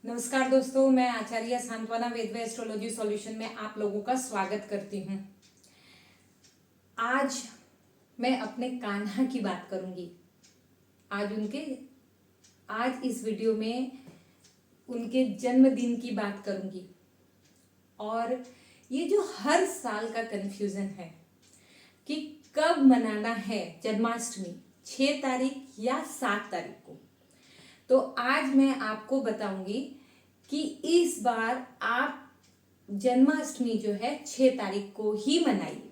नमस्कार दोस्तों, मैं आचार्य सांत्वना वेद एस्ट्रोलॉजी सॉल्यूशन में आप लोगों का स्वागत करती हूँ। आज मैं अपने कान्हा की बात करूंगी। आज इस वीडियो में उनके जन्मदिन की बात करूंगी। और ये जो हर साल का कंफ्यूजन है कि कब मनाना है जन्माष्टमी, 6 तारीख या 7 तारीख को, तो आज मैं आपको बताऊंगी कि इस बार आप जन्माष्टमी जो है 6 तारीख को ही मनाइए।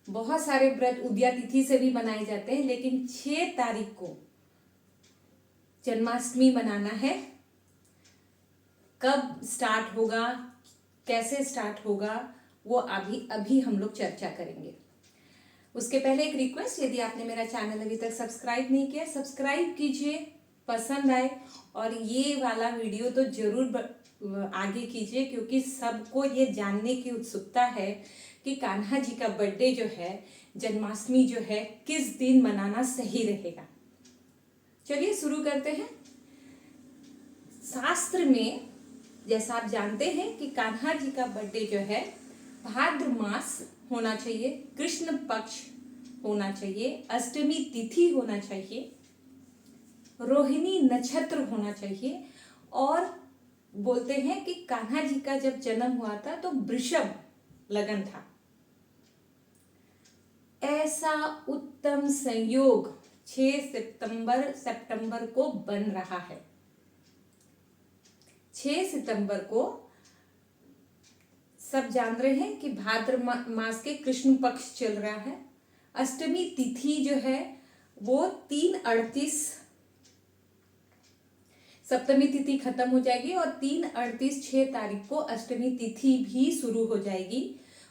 बहुत सारे व्रत उदया तिथि से भी मनाए जाते हैं, लेकिन 6 तारीख को जन्माष्टमी मनाना है। कब स्टार्ट होगा, कैसे स्टार्ट होगा, वो अभी हम लोग चर्चा करेंगे। उसके पहले एक रिक्वेस्ट, यदि आपने मेरा चैनल अभी तक सब्सक्राइब नहीं किया, सब्सक्राइब कीजिए, पसंद आए और ये वाला वीडियो तो जरूर आगे कीजिए, क्योंकि सबको ये जानने की उत्सुकता है कि कान्हा जी का बर्थडे जो है, जन्माष्टमी जो है, किस दिन मनाना सही रहेगा। चलिए शुरू करते हैं। शास्त्र में जैसा आप जानते हैं कि कान्हा जी का बर्थडे जो है भाद्र मास होना चाहिए, कृष्ण पक्ष होना चाहिए, अष्टमी तिथि होना चाहिए, रोहिणी नक्षत्र होना चाहिए। और बोलते हैं कि कान्हा जी का जब जन्म हुआ था तो वृषभ लगन था। ऐसा उत्तम संयोग 6 सितंबर को बन रहा है। 6 सितंबर को सब जान रहे हैं कि भाद्र मास के कृष्ण पक्ष चल रहा है। अष्टमी तिथि जो है वो 3:38, सप्तमी तिथि खत्म हो जाएगी और 3:38 6 तारीख को अष्टमी तिथि भी शुरू हो जाएगी।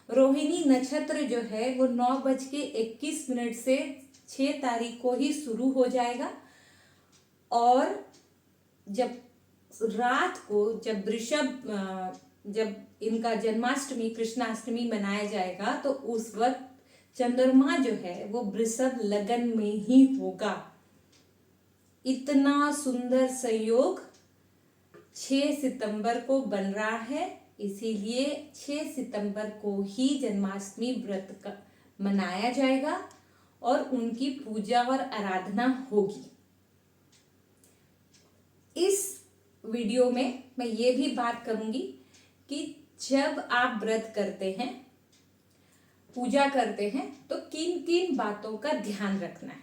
रोहिणी नक्षत्र जो है वो 9:21 से 6 तारीख को ही शुरू हो जाएगा। और जब रात को जब इनका जन्माष्टमी कृष्णाष्टमी मनाया जाएगा तो उस वक्त चंद्रमा जो है वो वृषभ लगन में ही होगा। इतना सुंदर संयोग 6 सितंबर को बन रहा है, इसीलिए 6 सितंबर को ही जन्माष्टमी व्रत का मनाया जाएगा और उनकी पूजा और आराधना होगी। इस वीडियो में मैं ये भी बात करूंगी कि जब आप व्रत करते हैं, पूजा करते हैं, तो किन किन बातों का ध्यान रखना है।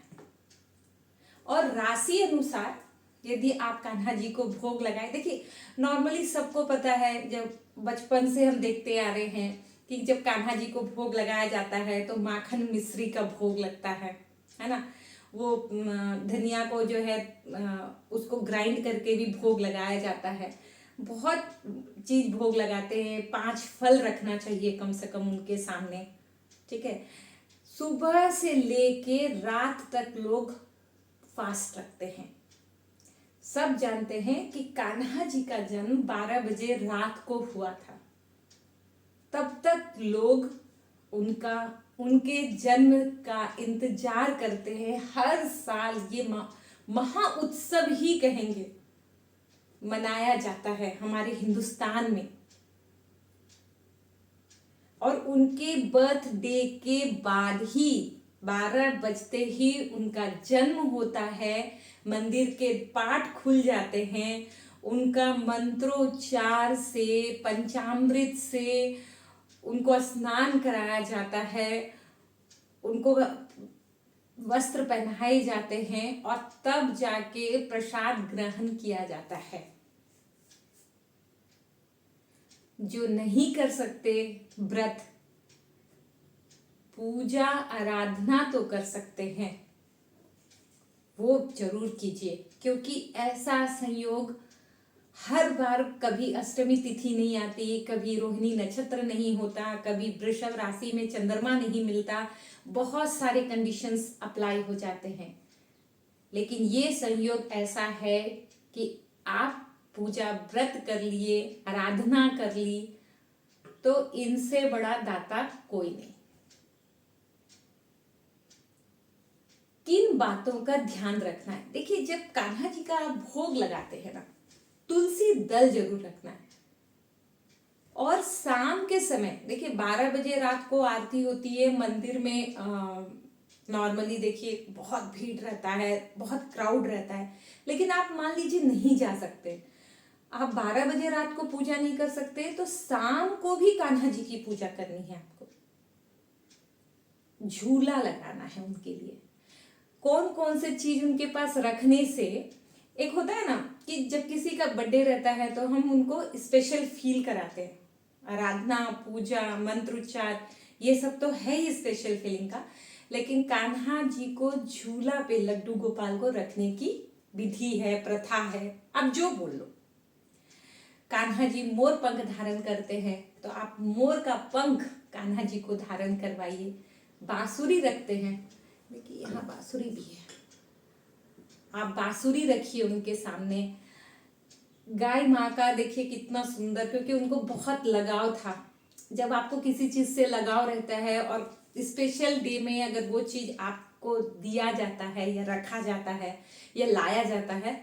और राशि अनुसार यदि आप कान्हा जी को भोग लगाए, देखिए नॉर्मली सबको पता है, जब बचपन से हम देखते आ रहे हैं कि जब कान्हा जी को भोग लगाया जाता है तो माखन मिश्री का भोग लगता है ना। वो धनिया को जो है उसको ग्राइंड करके भी भोग लगाया जाता है। बहुत चीज भोग लगाते हैं। 5 फल रखना चाहिए कम से कम उनके सामने, ठीक है। सुबह से लेके रात तक लोग फास्ट रखते हैं। सब जानते हैं कि कान्हा जी का जन्म 12 बजे रात को हुआ था। तब तक लोग उनके जन्म का इंतजार करते हैं। हर साल ये महा उत्सव ही कहेंगे, मनाया जाता है हमारे हिंदुस्तान में। और उनके बर्थडे के बाद ही 12 बजते ही उनका जन्म होता है, मंदिर के पाट खुल जाते हैं, उनका मंत्रोच्चार से, पंचामृत से उनको स्नान कराया जाता है, उनको वस्त्र पहनाए जाते हैं और तब जाके प्रसाद ग्रहण किया जाता है। जो नहीं कर सकते व्रत, पूजा आराधना तो कर सकते हैं, वो जरूर कीजिए, क्योंकि ऐसा संयोग हर बार, कभी अष्टमी तिथि नहीं आती, कभी रोहिणी नक्षत्र नहीं होता, कभी वृषभ राशि में चंद्रमा नहीं मिलता, बहुत सारे कंडीशंस अप्लाई हो जाते हैं। लेकिन ये संयोग ऐसा है कि आप पूजा व्रत कर लिए, आराधना कर ली, तो इनसे बड़ा दाता कोई नहीं। किन बातों का ध्यान रखना है। देखिए, जब कान्हा जी का आप भोग लगाते हैं ना, तुलसी दल जरूर रखना है। और शाम के समय देखिए 12 बजे रात को आरती होती है मंदिर में। नॉर्मली देखिए बहुत भीड़ रहता है, बहुत क्राउड रहता है, लेकिन आप मान लीजिए नहीं जा सकते, आप 12 बजे रात को पूजा नहीं कर सकते, तो शाम को भी कान्हा जी की पूजा करनी है आपको। झूला लगाना है उनके लिए। कौन कौन से चीज उनके पास रखने से, एक होता है ना कि जब किसी का बर्थडे रहता है तो हम उनको स्पेशल फील कराते हैं, आराधना, पूजा, मंत्रोच्चार, ये सब तो है ही स्पेशल फीलिंग का, लेकिन कान्हा जी को झूला पे लड्डू गोपाल को रखने की विधि है, प्रथा है, आप जो बोल लो। कान्हा जी मोर पंख धारण करते हैं, तो आप मोर का पंख कान्हा जी को धारण करवाइए। बांसुरी रखते हैं, देखिए यहाँ बांसुरी भी है, आप बांसुरी रखिए उनके सामने। गाय माँ का देखिए कितना सुंदर, क्योंकि उनको बहुत लगाव था। जब आपको किसी चीज से लगाव रहता है और स्पेशल डे में अगर वो चीज आपको दिया जाता है या रखा जाता है या लाया जाता है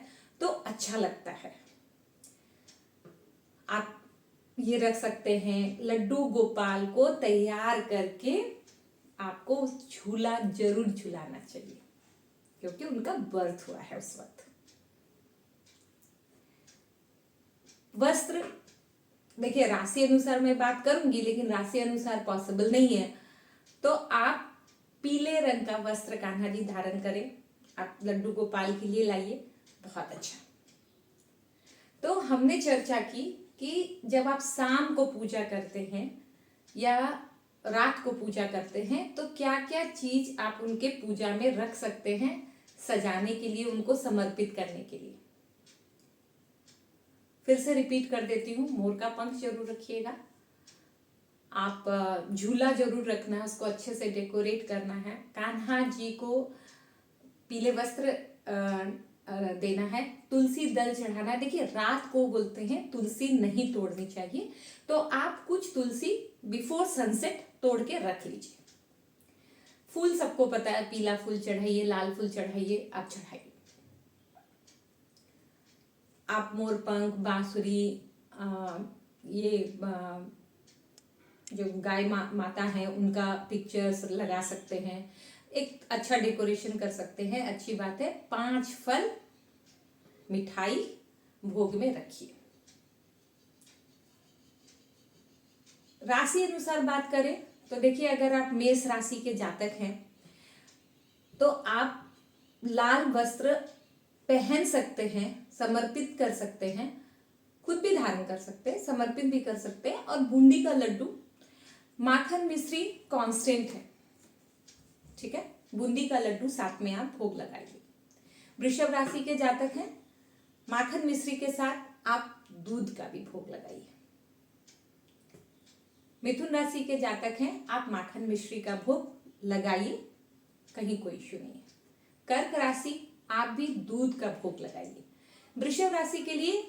तो अच्छा लगता है। आप ये रख सकते हैं। लड्डू गोपाल को तैयार करके आपको झूला जरूर झुलाना चाहिए, क्योंकि उनका बर्थ हुआ है उस वक्त। वस्त्र देखिए राशि अनुसार मैं बात करूंगी, लेकिन राशि अनुसार पॉसिबल नहीं है, तो आप पीले रंग का वस्त्र कान्हा जी धारण करें, आप लड्डू गोपाल के लिए लाइए, बहुत अच्छा। तो हमने चर्चा की कि जब आप शाम को पूजा करते हैं या रात को पूजा करते हैं तो क्या क्या चीज आप उनके पूजा में रख सकते हैं, सजाने के लिए, उनको समर्पित करने के लिए। फिर से रिपीट कर देती हूँ, मोर का पंख जरूर रखिएगा, आप झूला जरूर रखना है, उसको अच्छे से डेकोरेट करना है। कान्हा जी को पीले वस्त्र देना है, तुलसी दल चढ़ाना है। देखिए रात को बोलते हैं तुलसी नहीं तोड़नी चाहिए, तो आप कुछ तुलसी बिफोर सनसेट तोड़ के रख लीजिए। फूल सबको पता है, पीला फूल चढ़ाइए, लाल फूल चढ़ाइए, आप चढ़ाइए। आप मोर पंख, बांसुरी, ये जो गाय माता है उनका पिक्चर्स लगा सकते हैं, एक अच्छा डेकोरेशन कर सकते हैं, अच्छी बात है। 5 फल मिठाई भोग में रखिए। राशि अनुसार बात करें तो देखिए अगर आप मेष राशि के जातक हैं तो आप लाल वस्त्र पहन सकते हैं, समर्पित कर सकते हैं, खुद भी धारण कर सकते हैं, समर्पित भी कर सकते हैं। और बूंदी का लड्डू, माखन मिश्री कांस्टेंट है, ठीक है, बूंदी का लड्डू साथ में आप भोग लगाइए। वृषभ राशि के जातक हैं, माखन मिश्री के साथ आप दूध का भी भोग लगाइए। मिथुन राशि के जातक हैं, आप माखन मिश्री का भोग लगाइए, कहीं कोई इश्यू नहीं है। कर्क राशि, आप भी दूध का भोग लगाइए। वृषभ राशि के लिए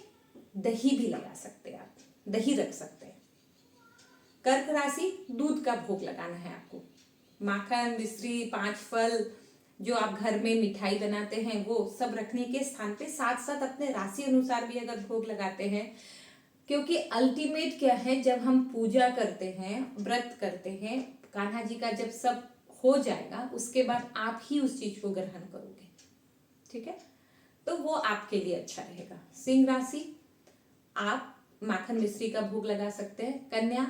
दही भी लगा सकते हैं, आप दही रख सकते हैं। कर्क राशि, दूध का भोग लगाना है आपको। माखन मिश्री, 5 फल जो आप घर में मिठाई बनाते हैं वो सब रखने के स्थान पे साथ साथ अपने राशि अनुसार भी अगर भोग लगाते हैं, क्योंकि अल्टीमेट क्या है, जब हम पूजा करते हैं, व्रत करते हैं, कान्हा जी का जब सब हो जाएगा उसके बाद आप ही उस चीज को ग्रहण करोगे, ठीक है, तो वो आपके लिए अच्छा रहेगा। सिंह राशि, आप माखन मिश्री का भोग लगा सकते हैं। कन्या,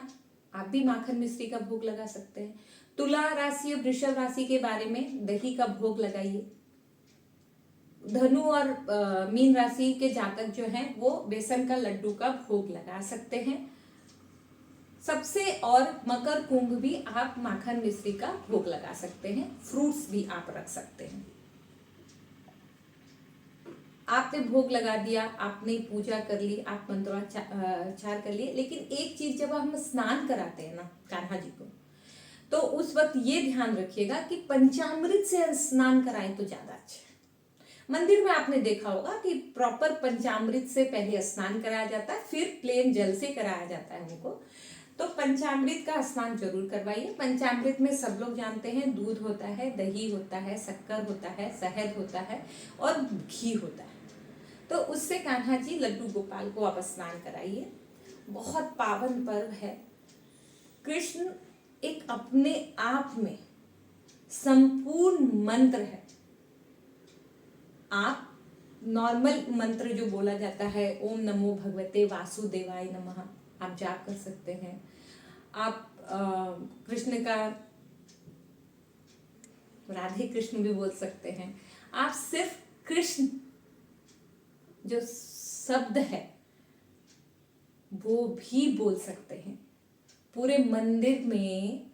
आप भी माखन मिश्री का भोग लगा सकते हैं। तुला राशि और वृषभ राशि के बारे में दही का भोग लगाइए। धनु और मीन राशि के जातक जो हैं वो बेसन का लड्डू का भोग लगा सकते हैं सबसे। और मकर कुंभ भी आप माखन मिश्री का भोग लगा सकते हैं। फ्रूट्स भी आप रख सकते हैं। आपने भोग लगा दिया, आपने पूजा कर ली, आप मंत्रोच्चार कर लिए, लेकिन एक चीज जब हम स्नान कराते हैं ना कान्हा जी को, तो उस वक्त ये ध्यान रखिएगा कि पंचामृत से स्नान कराएं तो ज्यादा अच्छा है। मंदिर में आपने देखा होगा कि प्रॉपर पंचामृत से पहले स्नान कराया जाता है, फिर प्लेन जल से कराया जाता है उनको। तो पंचामृत का स्नान जरूर करवाइए। पंचामृत में सब लोग जानते हैं दूध होता है, दही होता है, शक्कर होता है, शहद होता है और घी होता है। तो उससे कान्हा जी लड्डू गोपाल को आप स्नान कराइए। बहुत पावन पर्व है। कृष्ण एक अपने आप में संपूर्ण मंत्र है। आप नॉर्मल मंत्र जो बोला जाता है, ओम नमो भगवते वासुदेवाय नमः, आप जाप कर सकते हैं। आप कृष्ण का राधे कृष्ण भी बोल सकते हैं। आप सिर्फ कृष्ण जो शब्द है वो भी बोल सकते हैं। पूरे मंदिर में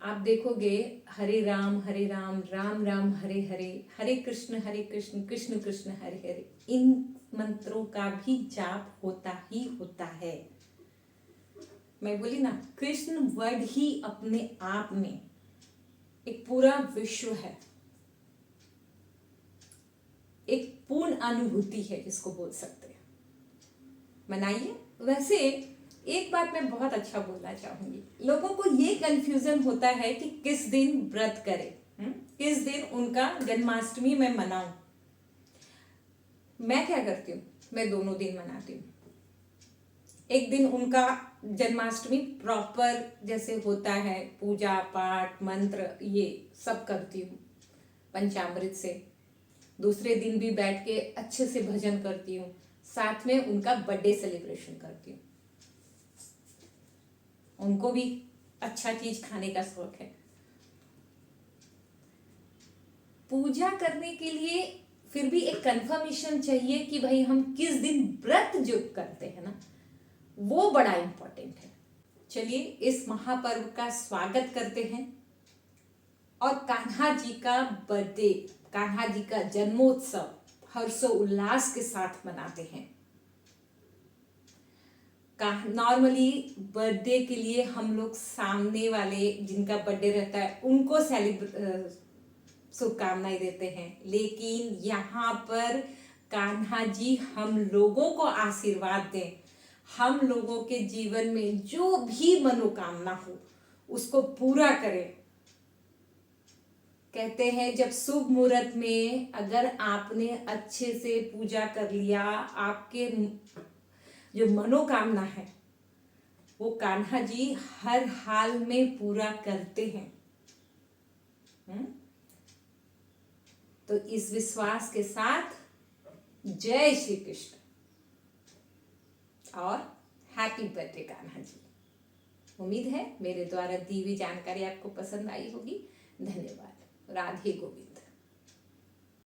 आप देखोगे हरे राम राम राम हरे हरे, हरे कृष्ण कृष्ण कृष्ण हरे हरे, इन मंत्रों का भी जाप होता ही होता है। मैं बोली ना, कृष्ण वर्ड ही अपने आप में एक पूरा विश्व है, एक पूर्ण अनुभूति है जिसको बोल सकते हैं। मनाइए। वैसे एक बात मैं बहुत अच्छा बोलना चाहूंगी, लोगों को ये कंफ्यूजन होता है कि किस दिन व्रत करें, किस दिन उनका जन्माष्टमी मैं मनाऊं। मैं क्या करती हूँ, मैं दोनों दिन मनाती हूँ। एक दिन उनका जन्माष्टमी प्रॉपर जैसे होता है, पूजा पाठ मंत्र ये सब करती हूँ पंचामृत से। दूसरे दिन भी बैठ के अच्छे से भजन करती हूँ, साथ में उनका बर्थडे सेलिब्रेशन करती हूँ। उनको भी अच्छा चीज खाने का शौक है। पूजा करने के लिए फिर भी एक कंफर्मेशन चाहिए कि भाई हम किस दिन व्रत जो करते हैं ना, वो बड़ा इंपॉर्टेंट है। चलिए इस महापर्व का स्वागत करते हैं और कान्हा जी का बर्थडे, कान्हा जी का जन्मोत्सव हर्षोल्लास के साथ मनाते हैं। नॉर्मली बर्थडे के लिए हम लोग सामने वाले जिनका बर्थडे रहता है उनको शुभकामनाएं देते हैं, लेकिन यहाँ पर कान्हा जी हम लोगों को आशीर्वाद दें, हम लोगों के जीवन में जो भी मनोकामना हो उसको पूरा करें। कहते हैं जब शुभ मुहूर्त में अगर आपने अच्छे से पूजा कर लिया, आपके जो मनोकामना है वो कान्हा जी हर हाल में पूरा करते हैं। तो इस विश्वास के साथ जय श्री कृष्ण और हैप्पी बर्थडे कान्हा जी। उम्मीद है मेरे द्वारा दी हुई जानकारी आपको पसंद आई होगी। धन्यवाद। राधे गोविंद।